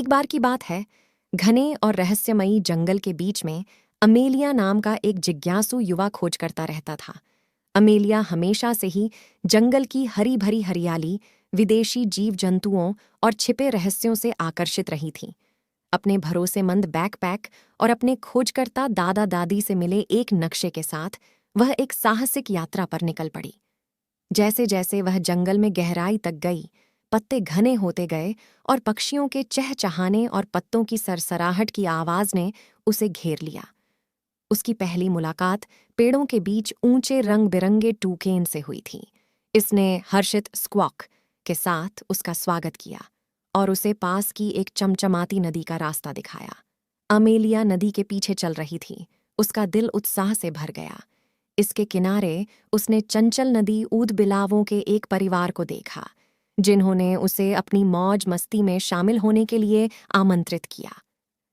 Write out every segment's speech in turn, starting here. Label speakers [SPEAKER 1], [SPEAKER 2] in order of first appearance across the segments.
[SPEAKER 1] एक बार की बात है, घने और रहस्यमयी जंगल के बीच में अमेलिया नाम का एक जिज्ञासु युवा खोज करता रहता था। अमेलिया हमेशा से ही जंगल की हरी भरी हरियाली, विदेशी जीव जंतुओं और छिपे रहस्यों से आकर्षित रही थी। अपने भरोसेमंद बैकपैक और अपने खोजकर्ता दादा दादी से मिले एक नक्शे के साथ वह एक साहसिक यात्रा पर निकल पड़ी। जैसे जैसे वह जंगल में गहराई तक गई, पत्ते घने होते गए और पक्षियों के चहचहाने और पत्तों की सरसराहट की आवाज ने उसे घेर लिया। उसकी पहली मुलाकात पेड़ों के बीच ऊंचे रंग बिरंगे टूकेन से हुई थी। इसने हर्षित स्क्वॉक के साथ उसका स्वागत किया और उसे पास की एक चमचमाती नदी का रास्ता दिखाया। अमेलिया नदी के पीछे चल रही थी, उसका दिल उत्साह से भर गया। इसके किनारे उसने चंचल नदी ऊदबिलावों के एक परिवार को देखा, जिन्होंने उसे अपनी मौज मस्ती में शामिल होने के लिए आमंत्रित किया।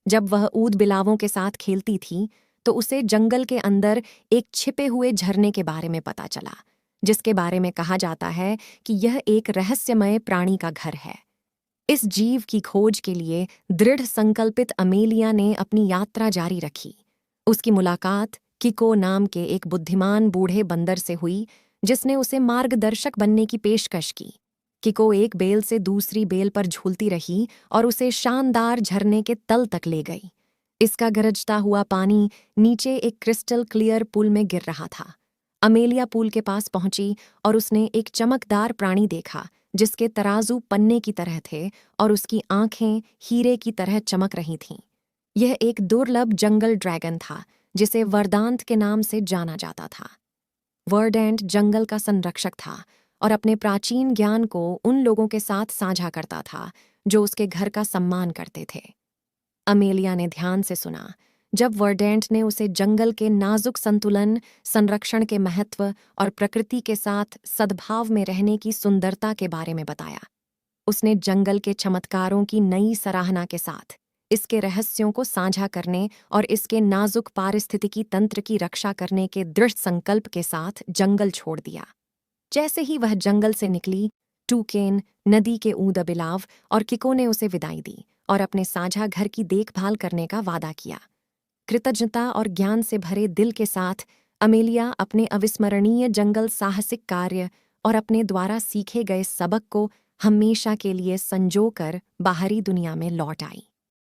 [SPEAKER 1] जब वह ऊदबिलावों के साथ खेलती थी तो उसे जंगल के अंदर एक छिपे हुए झरने के बारे में पता चला, जिसके बारे में कहा जाता है कि यह एक रहस्यमय प्राणी का घर है। इस जीव की खोज के लिए दृढ़ संकल्पित अमेलिया ने अपनी यात्रा जारी रखी। उसकी मुलाकात किको नाम के एक बुद्धिमान बूढ़े बंदर से हुई, जिसने उसे मार्गदर्शक बनने की पेशकश की। किको एक बेल से दूसरी बेल पर झूलती रही और उसे शानदार झरने के तल तक ले गई। इसका गरजता हुआ पानी नीचे एक क्रिस्टल क्लियर पुल में गिर रहा था। अमेलिया पुल के पास पहुंची और उसने एक चमकदार प्राणी देखा, जिसके तराजू पन्ने की तरह थे और उसकी आंखें हीरे की तरह चमक रही थीं। यह एक दुर्लभ जंगल ड्रैगन था, जिसे वरदांत के नाम से जाना जाता था। वर्डेंट जंगल का संरक्षक था और अपने प्राचीन ज्ञान को उन लोगों के साथ साझा करता था जो उसके घर का सम्मान करते थे। अमेलिया ने ध्यान से सुना जब वर्डेंट ने उसे जंगल के नाजुक संतुलन, संरक्षण के महत्व और प्रकृति के साथ सद्भाव में रहने की सुंदरता के बारे में बताया। उसने जंगल के चमत्कारों की नई सराहना के साथ इसके रहस्यों को साझा करने और इसके नाजुक पारिस्थितिकी तंत्र की रक्षा करने के दृढ़ संकल्प के साथ जंगल छोड़ दिया। जैसे ही वह जंगल से निकली, टूकेन, नदी के ऊदबिलाव और किको ने उसे विदाई दी और अपने साझा घर की देखभाल करने का वादा किया। कृतज्ञता और ज्ञान से भरे दिल के साथ अमेलिया अपने अविस्मरणीय जंगल साहसिक कार्य और अपने द्वारा सीखे गए सबक को हमेशा के लिए संजोकर बाहरी दुनिया में लौट आई।